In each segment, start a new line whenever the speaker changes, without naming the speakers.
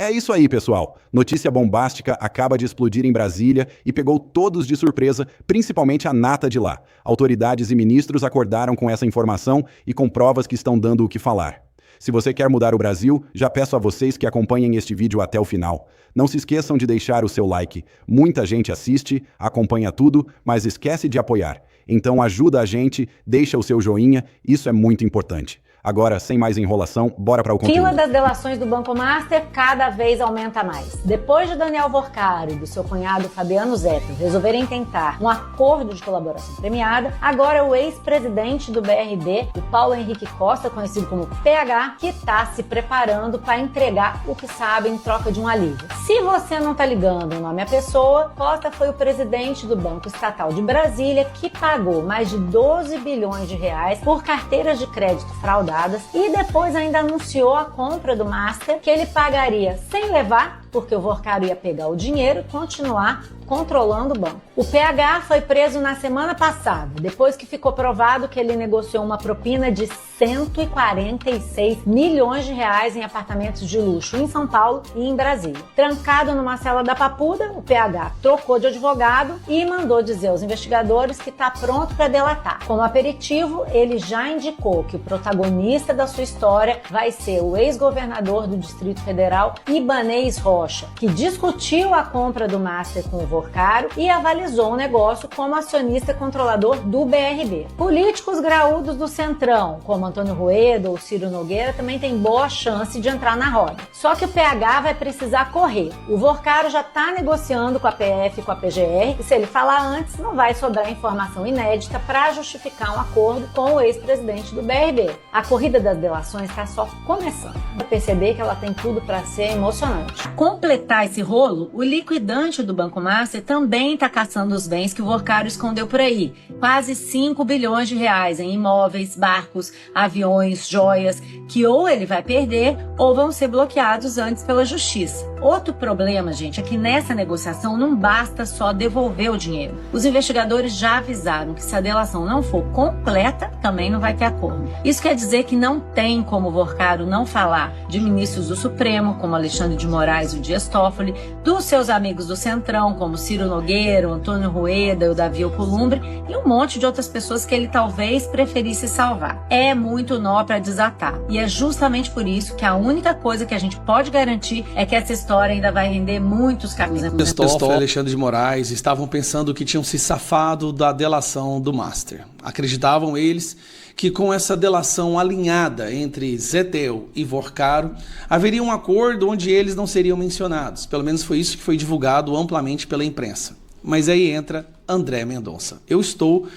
É isso aí, pessoal. Notícia bombástica acaba de explodir em Brasília e pegou todos de surpresa, principalmente a nata de lá. Autoridades e ministros acordaram com essa informação e com provas que estão dando o que falar. Se você quer mudar o Brasil, já peço a vocês que acompanhem este vídeo até o final. Não se esqueçam de deixar o seu like. Muita gente assiste, acompanha tudo, mas esquece de apoiar. Então ajuda a gente, deixa o seu joinha, isso é muito importante. Agora, sem mais enrolação, bora para o conteúdo.
Fila das delações do Banco Master cada vez aumenta mais. Depois de Daniel Vorcaro e do seu cunhado Fabiano Zettel resolverem tentar um acordo de colaboração premiada, agora o ex-presidente do BRB, o Paulo Henrique Costa, conhecido como PH, que está se preparando para entregar o que sabe em troca de um alívio. Se você não está ligando o nome à pessoa, Costa foi o presidente do Banco Estatal de Brasília que pagou mais de 12 bilhões de reais por carteiras de crédito fraudadas e depois ainda anunciou a compra do Master, que ele pagaria sem levar, porque o Vorcaro ia pegar o dinheiro e continuar controlando o banco. O PH foi preso na semana passada, depois que ficou provado que ele negociou uma propina de 146 milhões de reais em apartamentos de luxo em São Paulo e em Brasília. Trancado numa cela da Papuda, o PH trocou de advogado e mandou dizer aos investigadores que está pronto para delatar. Como aperitivo, ele já indicou que o protagonista da sua história vai ser o ex-governador do Distrito Federal, Ibanez Rocha, que discutiu a compra do Master com o Vorcaro e avalizou o negócio como acionista controlador do BRB. Políticos graúdos do Centrão, como Antônio Rueda ou Ciro Nogueira, também têm boa chance de entrar na roda. Só que o PH vai precisar correr. O Vorcaro já está negociando com a PF e com a PGR e se ele falar antes, não vai sobrar informação inédita para justificar um acordo com o ex-presidente do BRB. A corrida das delações está só começando. Vai perceber que ela tem tudo para ser emocionante. Completar esse rolo, o liquidante do Banco Master também está caçando os bens que o Vorcaro escondeu por aí. Quase 5 bilhões de reais em imóveis, barcos, aviões, joias, que ou ele vai perder ou vão ser bloqueados antes pela justiça. Outro problema, gente, é que nessa negociação não basta só devolver o dinheiro. Os investigadores já avisaram que se a delação não for completa, também não vai ter acordo. Isso quer dizer que não tem como o Vorcaro não falar de ministros do Supremo, como Alexandre de Moraes e o Dias Toffoli, dos seus amigos do Centrão, como Ciro Nogueira, o Antônio Rueda e o Davi Alcolumbre, e um monte de outras pessoas que ele talvez preferisse salvar. É muito nó para desatar. E é justamente por isso que a única coisa que a gente pode garantir é que essa história ainda vai render muitos capítulos.
Dias Toffoli e Alexandre de Moraes estavam pensando que tinham se safado da delação do Master. Acreditavam eles que com essa delação alinhada entre Zettel e Vorcaro, haveria um acordo onde eles não seriam mencionados. Pelo menos foi isso que foi divulgado amplamente pela imprensa. Mas aí entra André Mendonça. Eu estou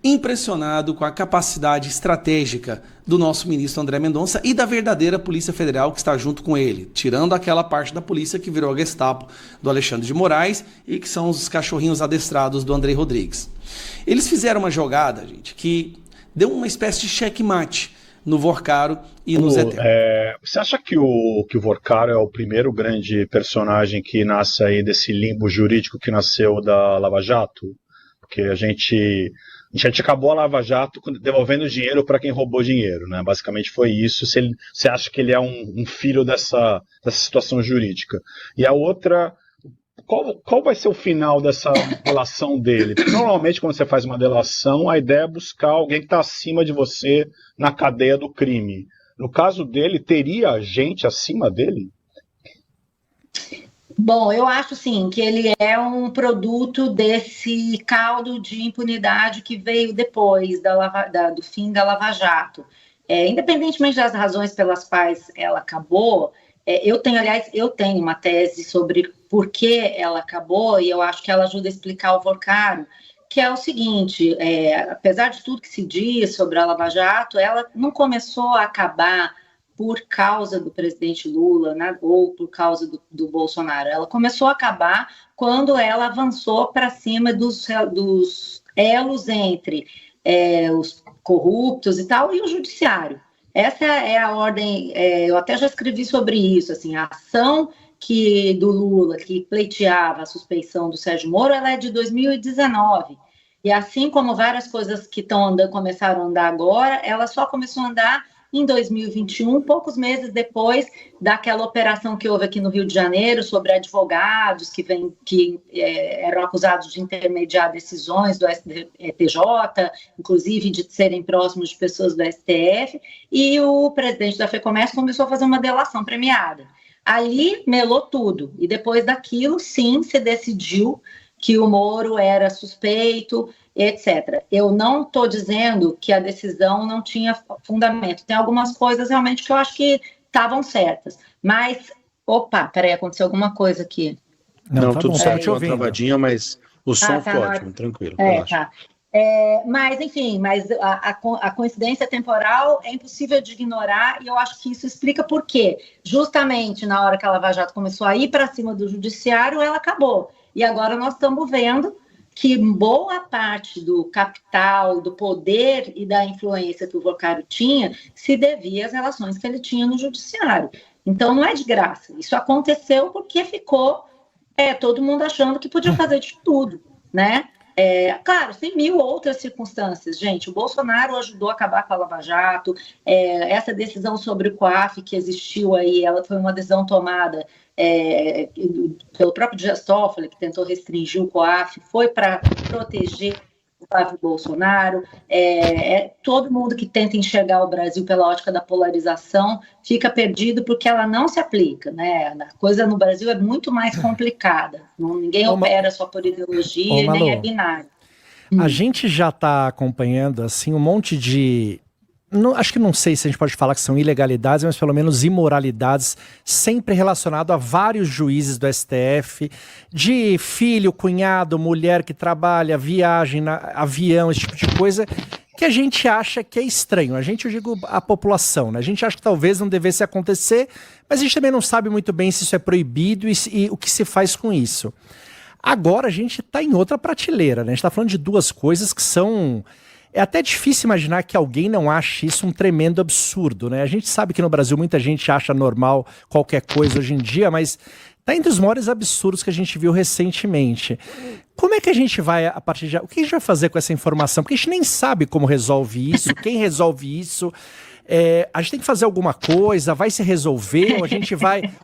impressionado com a capacidade estratégica do nosso ministro André Mendonça e da verdadeira Polícia Federal que está junto com ele, tirando aquela parte da polícia que virou a Gestapo do Alexandre de Moraes e que são os cachorrinhos adestrados do André Rodrigues. Eles fizeram uma jogada, gente, que deu uma espécie de checkmate no Vorcaro e no Zettel.
Você acha que o Vorcaro é o primeiro grande personagem que nasce aí desse limbo jurídico que nasceu da Lava Jato? Porque a gente acabou a Lava Jato devolvendo dinheiro para quem roubou dinheiro, né? Basicamente foi isso. Você acha que ele é um filho dessa situação jurídica? E a outra, qual vai ser o final dessa delação dele? Porque normalmente quando você faz uma delação, a ideia é buscar alguém que está acima de você na cadeia do crime. No caso dele, teria gente acima dele?
Bom, eu acho sim que ele é um produto desse caldo de impunidade que veio depois do fim da Lava Jato. Independentemente das razões pelas quais ela acabou, eu tenho uma tese sobre por que ela acabou e eu acho que ela ajuda a explicar o Vorcaro, que é o seguinte, apesar de tudo que se diz sobre a Lava Jato, ela não começou a acabar por causa do presidente Lula, né, ou por causa do Bolsonaro. Ela começou a acabar quando ela avançou para cima dos elos entre os corruptos e tal, e o judiciário. Essa é a ordem, eu até já escrevi sobre isso, assim, a ação do Lula, que pleiteava a suspeição do Sérgio Moro, ela é de 2019. E assim como várias coisas que começaram a andar agora, ela só começou a andar em 2021, poucos meses depois daquela operação que houve aqui no Rio de Janeiro sobre advogados que eram acusados de intermediar decisões do STJ, inclusive de serem próximos de pessoas do STF, e o presidente da FEComércio começou a fazer uma delação premiada. Ali melou tudo, e depois daquilo, sim, se decidiu que o Moro era suspeito, etc. Eu não estou dizendo que a decisão não tinha fundamento. Tem algumas coisas realmente que eu acho que estavam certas. Mas, peraí, aconteceu alguma coisa aqui.
Não, tá tudo
bom,
certo, uma travadinha, mas o som ficou ótimo, tranquilo.
Tá. Mas, enfim, a coincidência temporal é impossível de ignorar, e eu acho que isso explica por quê. Justamente na hora que a Lava Jato começou a ir para cima do judiciário, ela acabou. E agora nós estamos vendo que boa parte do capital, do poder e da influência que o Vocário tinha se devia às relações que ele tinha no judiciário. Então não é de graça. Isso aconteceu porque ficou todo mundo achando que podia fazer de tudo, né? Claro, tem mil outras circunstâncias, gente. O Bolsonaro ajudou a acabar com a Lava Jato. Essa decisão sobre o COAF que existiu aí, ela foi uma decisão tomada pelo próprio Dias Toffoli, que tentou restringir o COAF, foi para proteger o Flávio Bolsonaro. Todo mundo que tenta enxergar o Brasil pela ótica da polarização fica perdido porque ela não se aplica, né? A coisa no Brasil é muito mais complicada. Ninguém opera só por ideologia e nem é binário.
A gente já está acompanhando assim, um monte de... acho que não sei se a gente pode falar que são ilegalidades, mas pelo menos imoralidades, sempre relacionado a vários juízes do STF, de filho, cunhado, mulher que trabalha, viagem, avião, esse tipo de coisa, que a gente acha que é estranho. Eu digo a população, né? A gente acha que talvez não devesse acontecer, mas a gente também não sabe muito bem se isso é proibido e o que se faz com isso. Agora a gente está em outra prateleira, né? A gente está falando de duas coisas que são... É até difícil imaginar que alguém não ache isso um tremendo absurdo, né? A gente sabe que no Brasil muita gente acha normal qualquer coisa hoje em dia, mas tá entre os maiores absurdos que a gente viu recentemente. Como é que a gente vai, a partir de... O que a gente vai fazer com essa informação? Porque a gente nem sabe como resolve isso, quem resolve isso. A gente tem que fazer alguma coisa, vai se resolver,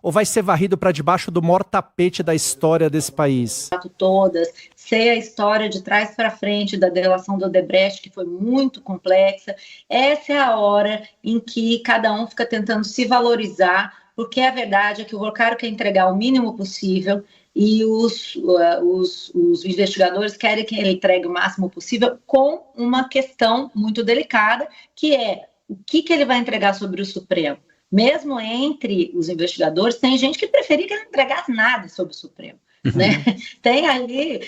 ou vai ser varrido para debaixo do maior tapete da história desse país?
Todas, sei a história de trás para frente da delação do Odebrecht, que foi muito complexa. Essa é a hora em que cada um fica tentando se valorizar, porque a verdade é que o Vocário quer entregar o mínimo possível e os investigadores querem que ele entregue o máximo possível, com uma questão muito delicada, que é o que ele vai entregar sobre o Supremo. Mesmo entre os investigadores, tem gente que preferia que ele não entregasse nada sobre o Supremo. Né? Tem ali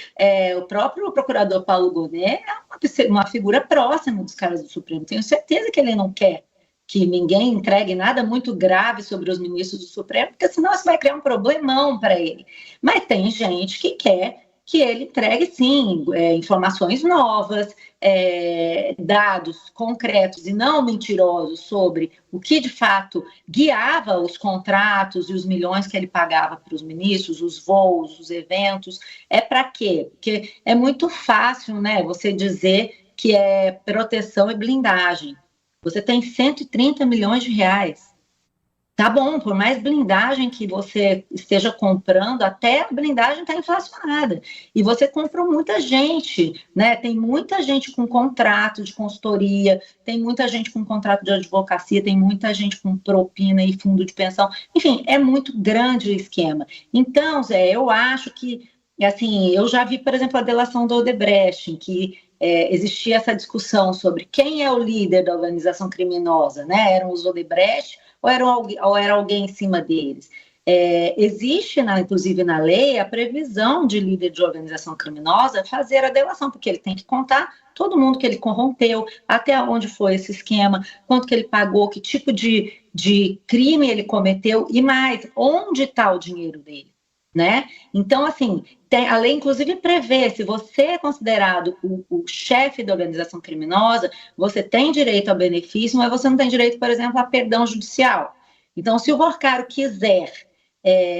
o próprio procurador Paulo Gonet, é uma figura próxima dos caras do Supremo. Tenho certeza que ele não quer que ninguém entregue nada muito grave sobre os ministros do Supremo, porque senão isso vai criar um problemão para ele. Mas tem gente que quer que ele entregue, sim, informações novas, dados concretos e não mentirosos sobre o que, de fato, guiava os contratos e os milhões que ele pagava para os ministros, os voos, os eventos. Para quê? Porque é muito fácil, né, você dizer que é proteção e blindagem. Você tem 130 milhões de reais. Tá bom, por mais blindagem que você esteja comprando, até a blindagem está inflacionada. E você comprou muita gente, né? Tem muita gente com contrato de consultoria, tem muita gente com contrato de advocacia, tem muita gente com propina e fundo de pensão. Enfim, é muito grande o esquema. Então, Zé, eu acho que, assim, eu já vi, por exemplo, a delação do Odebrecht, em que existia essa discussão sobre quem é o líder da organização criminosa, né? Eram os Odebrecht ou era alguém em cima deles? Existe, inclusive na lei, a previsão de líder de organização criminosa fazer a delação, porque ele tem que contar todo mundo que ele corrompeu, até onde foi esse esquema, quanto que ele pagou, que tipo de crime ele cometeu e mais, onde está o dinheiro dele. Né? Então, assim, a lei inclusive prevê, se você é considerado o chefe da organização criminosa, você tem direito ao benefício, mas você não tem direito, por exemplo, a perdão judicial. Então, se o Vocário quiser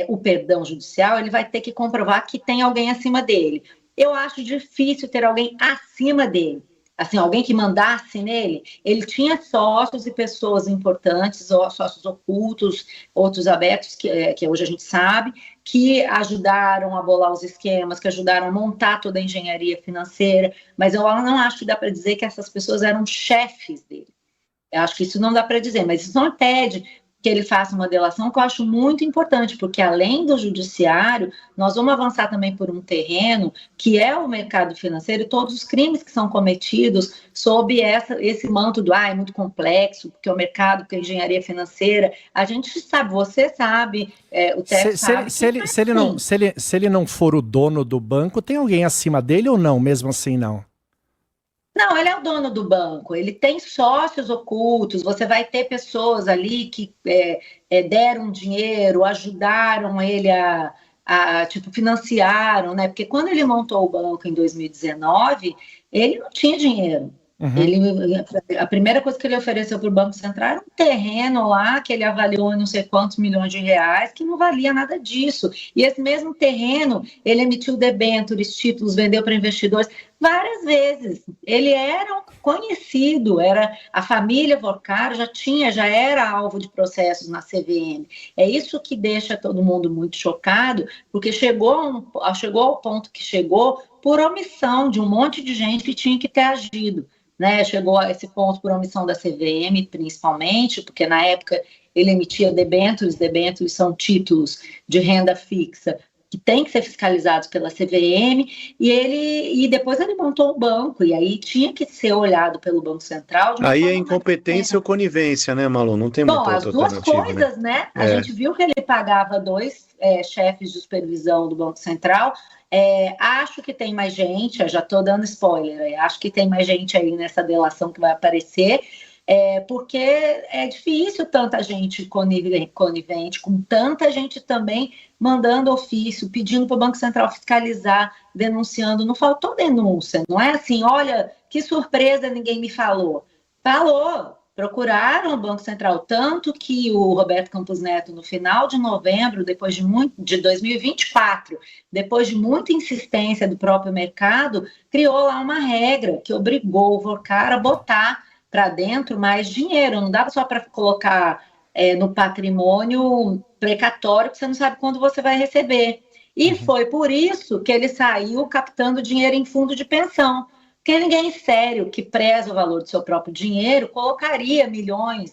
o perdão judicial, ele vai ter que comprovar que tem alguém acima dele. Eu acho difícil ter alguém acima dele. assim, alguém que mandasse nele. Ele tinha sócios e pessoas importantes, ou sócios ocultos, outros abertos, que hoje a gente sabe, que ajudaram a bolar os esquemas, que ajudaram a montar toda a engenharia financeira, mas eu não acho que dá para dizer que essas pessoas eram chefes dele. Eu acho que isso não dá para dizer, mas isso não impede que ele faça uma delação que eu acho muito importante, porque além do judiciário, nós vamos avançar também por um terreno que é o mercado financeiro e todos os crimes que são cometidos sob esse manto do é muito complexo, porque o mercado, porque a engenharia financeira, a gente sabe, você sabe, o Teco sabe.
Se ele não for o dono do banco, tem alguém acima dele ou não, mesmo assim não?
Não, ele é o dono do banco, ele tem sócios ocultos, você vai ter pessoas ali que deram dinheiro, ajudaram ele tipo, financiaram, né? Porque quando ele montou o banco em 2019, ele não tinha dinheiro. A primeira coisa que ele ofereceu para o Banco Central era um terreno lá que ele avaliou em não sei quantos milhões de reais, que não valia nada disso. E esse mesmo terreno, ele emitiu debêntures, títulos, vendeu para investidores várias vezes. Ele era conhecido, a família Vorcaro já era alvo de processos na CVM. É isso que deixa todo mundo muito chocado, porque chegou ao ponto que chegou por omissão de um monte de gente que tinha que ter agido. Né, chegou a esse ponto por omissão da CVM, principalmente, porque na época ele emitia debêntures são títulos de renda fixa que têm que ser fiscalizados pela CVM, e depois ele montou o banco, e aí tinha que ser olhado pelo Banco Central.
Aí é incompetência ou conivência, né, Malu? Não tem muita outra alternativa.
As duas coisas, né? A gente viu que ele pagava 2 chefes de supervisão do Banco Central. Acho que tem mais gente, eu já estou dando spoiler, acho que tem mais gente aí nessa delação que vai aparecer, porque é difícil tanta gente conivente, com tanta gente também mandando ofício, pedindo para o Banco Central fiscalizar, denunciando. Não faltou denúncia, não é assim, olha, que surpresa, ninguém me falou. Falou. Procuraram o Banco Central, tanto que o Roberto Campos Neto, no final de novembro, de 2024, depois de muita insistência do próprio mercado, criou lá uma regra que obrigou o Vorcaro a botar para dentro mais dinheiro. Não dava só para colocar no patrimônio precatório, que você não sabe quando você vai receber. E foi por isso que ele saiu captando dinheiro em fundo de pensão. Porque ninguém sério que preza o valor do seu próprio dinheiro colocaria milhões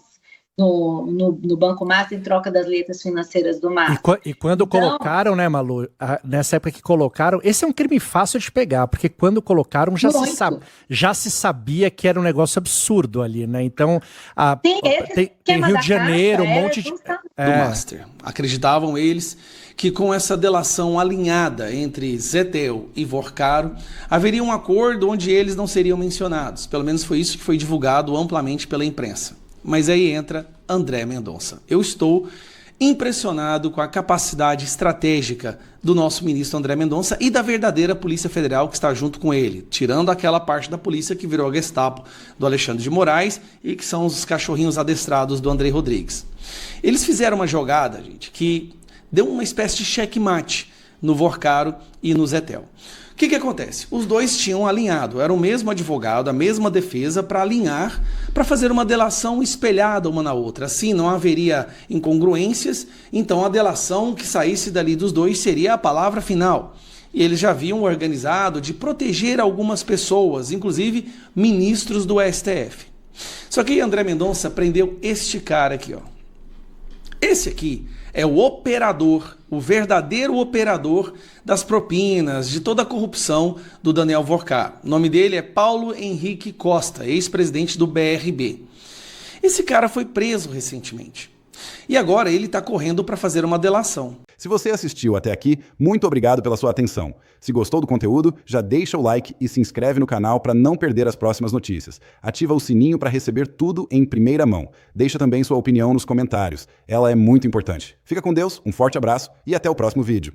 no Banco Master em troca das letras financeiras do Master.
E quando colocaram, né, Malu, nessa época que colocaram, esse é um crime fácil de pegar, porque quando colocaram já se sabia que era um negócio absurdo ali, né? Então, tem Rio de Janeiro, um monte de...
do Master. Acreditavam eles que com essa delação alinhada entre Zetel e Vorcaro, haveria um acordo onde eles não seriam mencionados. Pelo menos foi isso que foi divulgado amplamente pela imprensa. Mas aí entra André Mendonça. Eu estou impressionado com a capacidade estratégica do nosso ministro André Mendonça e da verdadeira Polícia Federal que está junto com ele, tirando aquela parte da polícia que virou a Gestapo do Alexandre de Moraes e que são os cachorrinhos adestrados do André Rodrigues. Eles fizeram uma jogada, gente, que deu uma espécie de checkmate no Vorcaro e no Zetel. O que acontece? Os dois tinham alinhado, era o mesmo advogado, a mesma defesa para alinhar, para fazer uma delação espelhada uma na outra. Assim não haveria incongruências, então a delação que saísse dali dos dois seria a palavra final. E eles já haviam organizado de proteger algumas pessoas, inclusive ministros do STF. Só que André Mendonça prendeu este cara aqui, ó. Esse aqui é o operador, o verdadeiro operador das propinas, de toda a corrupção do Daniel Vorcaro. O nome dele é Paulo Henrique Costa, ex-presidente do BRB. Esse cara foi preso recentemente. E agora ele está correndo para fazer uma delação.
Se você assistiu até aqui, muito obrigado pela sua atenção. Se gostou do conteúdo, já deixa o like e se inscreve no canal para não perder as próximas notícias. Ativa o sininho para receber tudo em primeira mão. Deixa também sua opinião nos comentários. Ela é muito importante. Fica com Deus, um forte abraço e até o próximo vídeo.